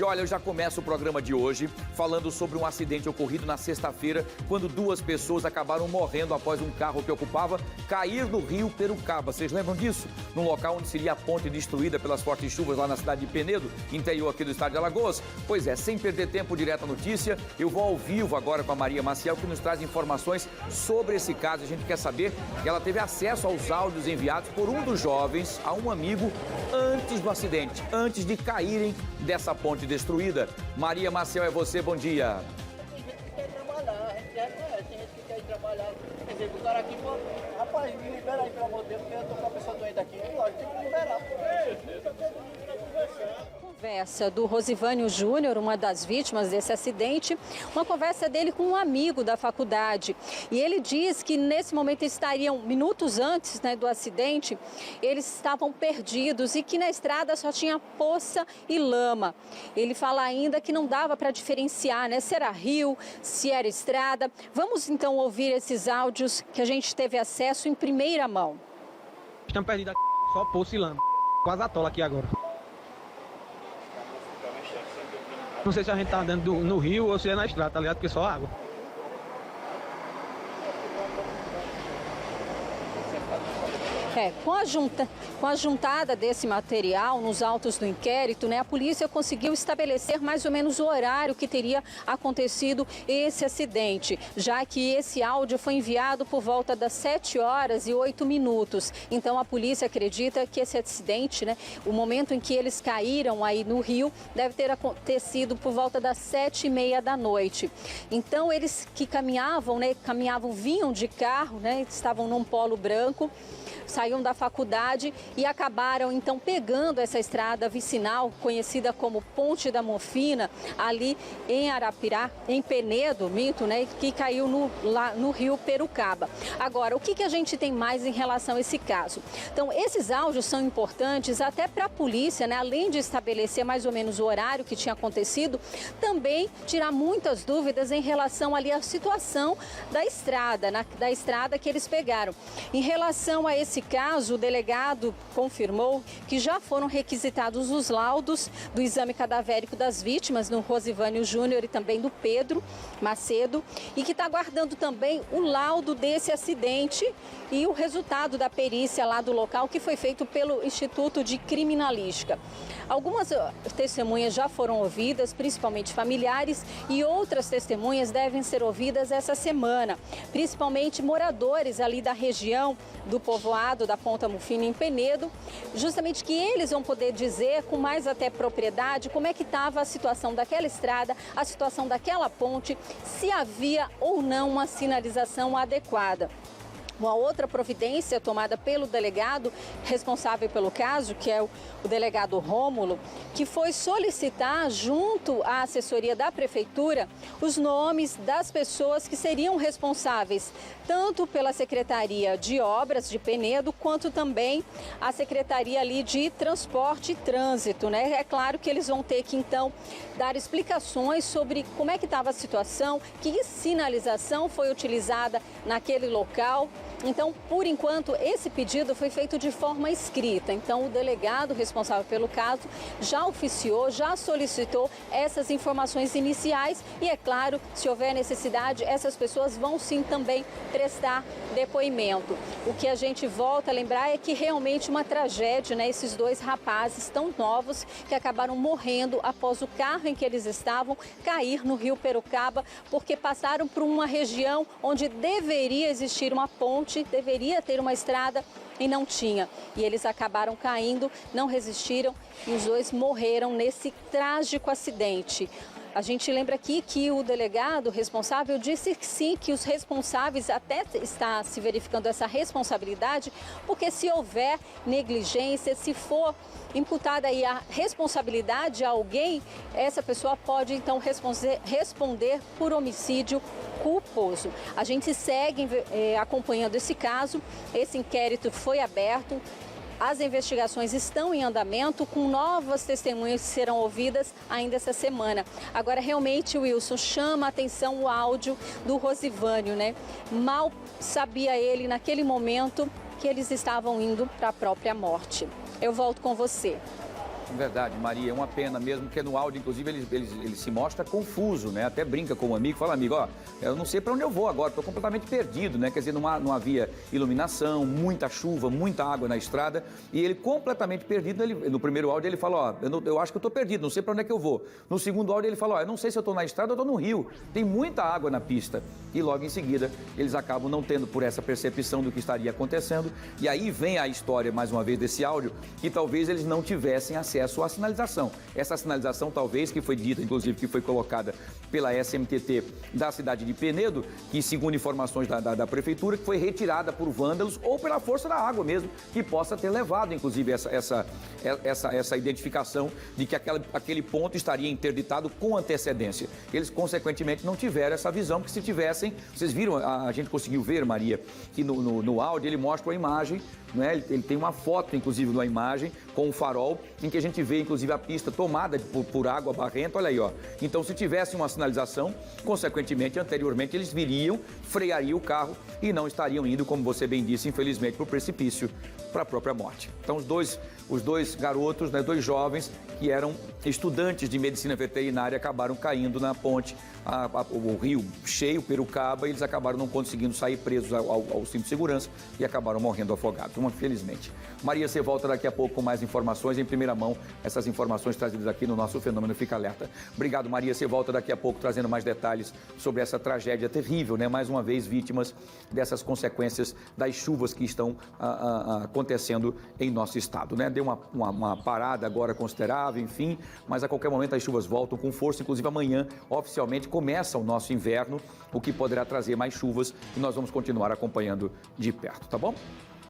E olha, eu já começo o programa de hoje falando sobre um acidente ocorrido na sexta-feira, quando 2 pessoas acabaram morrendo após um carro que ocupava cair no rio Perucaba. Vocês lembram disso? Num local onde seria a ponte destruída pelas fortes chuvas lá na cidade de Penedo, interior aqui do estado de Alagoas. Pois é, sem perder tempo, direto à notícia, eu vou ao vivo agora com a Maria Maciel, que nos traz informações sobre esse caso. A gente quer saber que ela teve acesso aos áudios enviados por um dos jovens a um amigo antes do acidente, antes de caírem dessa ponte destruída. Maria Maciel, é você, bom dia. Tem gente que quer trabalhar, tem gente que quer ir trabalhar. Quer dizer, o cara aqui, rapaz, me libera aí, pelo amor de Deus, porque eu tô com a pessoa doente aqui. Lógico, tem que liberar. Conversa do Rosivânio Júnior, uma das vítimas desse acidente, uma conversa dele com um amigo da faculdade. E ele diz que nesse momento estariam, minutos antes, né, do acidente, eles estavam perdidos e que na estrada só tinha poça e lama. Ele fala ainda que não dava para diferenciar, né, se era rio, se era estrada. Vamos então ouvir esses áudios que a gente teve acesso em primeira mão. Estamos perdidos aqui, só poça e lama. Quase atola aqui agora. Não sei se a gente tá andando no rio ou se é na estrada, tá ligado? Porque só água. Com a juntada desse material nos autos do inquérito, né, a polícia conseguiu estabelecer mais ou menos o horário que teria acontecido esse acidente, já que esse áudio foi enviado por volta das 7h08. Então a polícia acredita que esse acidente, né, o momento em que eles caíram aí no rio, deve ter acontecido por volta das 7h30 da noite. Então eles que caminhavam, vinham de carro, né, estavam num polo branco, saíam da faculdade e acabaram então pegando essa estrada vicinal, conhecida como Ponte da Monfina, ali em Arapirá, em Penedo, né, que caiu lá no rio Perucaba. Agora, o que a gente tem mais em relação a esse caso? Então, esses áudios são importantes até para a polícia, né, além de estabelecer mais ou menos o horário que tinha acontecido, também tirar muitas dúvidas em relação ali à situação da estrada que eles pegaram. Em relação a esse caso, o delegado confirmou que já foram requisitados os laudos do exame cadavérico das vítimas, no Rosivânio Júnior e também do Pedro Macedo, e que está aguardando também o laudo desse acidente e o resultado da perícia lá do local, que foi feito pelo Instituto de Criminalística. Algumas testemunhas já foram ouvidas, principalmente familiares, e outras testemunhas devem ser ouvidas essa semana, principalmente moradores ali da região do povoado da Ponta Monfina, em Penedo, justamente que eles vão poder dizer com mais até propriedade como é que estava a situação daquela estrada, a situação daquela ponte, se havia ou não uma sinalização adequada. Uma outra providência tomada pelo delegado responsável pelo caso, que é o delegado Rômulo, que foi solicitar junto à assessoria da prefeitura os nomes das pessoas que seriam responsáveis, tanto pela Secretaria de Obras de Penedo, quanto também a Secretaria ali de Transporte e Trânsito, né? É claro que eles vão ter que, então, dar explicações sobre como é que estava a situação, que sinalização foi utilizada naquele local. Então, por enquanto, esse pedido foi feito de forma escrita. Então, o delegado responsável pelo caso já oficiou, já solicitou essas informações iniciais e, é claro, se houver necessidade, essas pessoas vão sim também prestar depoimento. O que a gente volta a lembrar é que realmente uma tragédia, né? Esses 2 rapazes tão novos que acabaram morrendo após o carro em que eles estavam cair no rio Perucaba, porque passaram por uma região onde deveria existir uma ponte, deveria ter uma estrada e não tinha. E eles acabaram caindo, não resistiram e os 2 morreram nesse trágico acidente. A gente lembra aqui que o delegado responsável disse que sim, que os responsáveis, até está se verificando essa responsabilidade, porque se houver negligência, se for imputada aí a responsabilidade a alguém, essa pessoa pode então responder por homicídio culposo. A gente segue acompanhando esse caso, esse inquérito foi aberto. As investigações estão em andamento, com novas testemunhas que serão ouvidas ainda essa semana. Agora, realmente, Wilson, chama a atenção o áudio do Rosivânio, né? Mal sabia ele, naquele momento, que eles estavam indo para a própria morte. Eu volto com você. Verdade, Maria, é uma pena mesmo, porque no áudio, inclusive, ele se mostra confuso, né? Até brinca com o amigo, fala, amigo, ó, eu não sei para onde eu vou agora, estou completamente perdido, né? Quer dizer, não havia iluminação, muita chuva, muita água na estrada, e ele completamente perdido, no primeiro áudio ele fala, ó, eu acho que eu estou perdido, não sei para onde é que eu vou. No segundo áudio ele fala, ó, eu não sei se eu estou na estrada ou estou no rio, tem muita água na pista. E logo em seguida, eles acabam não tendo por essa percepção do que estaria acontecendo, e aí vem a história, mais uma vez, desse áudio, que talvez eles não tivessem acesso à sinalização. Essa sinalização, talvez, que foi dita, inclusive, que foi colocada pela SMTT da cidade de Penedo, que, segundo informações da prefeitura, que foi retirada por vândalos ou pela força da água mesmo, que possa ter levado, inclusive, essa identificação de que aquele ponto estaria interditado com antecedência. Eles, consequentemente, não tiveram essa visão, porque se tivessem, vocês viram, a gente conseguiu ver, Maria, que no áudio ele mostra uma imagem, né? Ele tem uma foto, inclusive, numa imagem, com um farol, em que a gente vê, inclusive, a pista tomada por água barrenta, olha aí, ó. Então, se tivesse uma sinalização, consequentemente, anteriormente, eles viriam, freariam o carro e não estariam indo, como você bem disse, infelizmente, para o precipício, para a própria morte. Então, os dois garotos, né, dois jovens, que eram estudantes de medicina veterinária, acabaram caindo na ponte, o rio cheio, Perucaba, e eles acabaram não conseguindo sair presos ao cinto de segurança e acabaram morrendo afogados, infelizmente. Maria, você volta daqui a pouco com mais informações, em primeira mão, essas informações trazidas aqui no nosso Fenômeno Fica Alerta. Obrigado, Maria, você volta daqui a pouco trazendo mais detalhes sobre essa tragédia terrível, né? Mais uma vez, vítimas dessas consequências das chuvas que estão acontecendo em nosso estado, né? Deu uma parada agora considerável, enfim, mas a qualquer momento as chuvas voltam com força, inclusive amanhã, oficialmente, começa o nosso inverno, o que poderá trazer mais chuvas e nós vamos continuar acompanhando de perto, tá bom?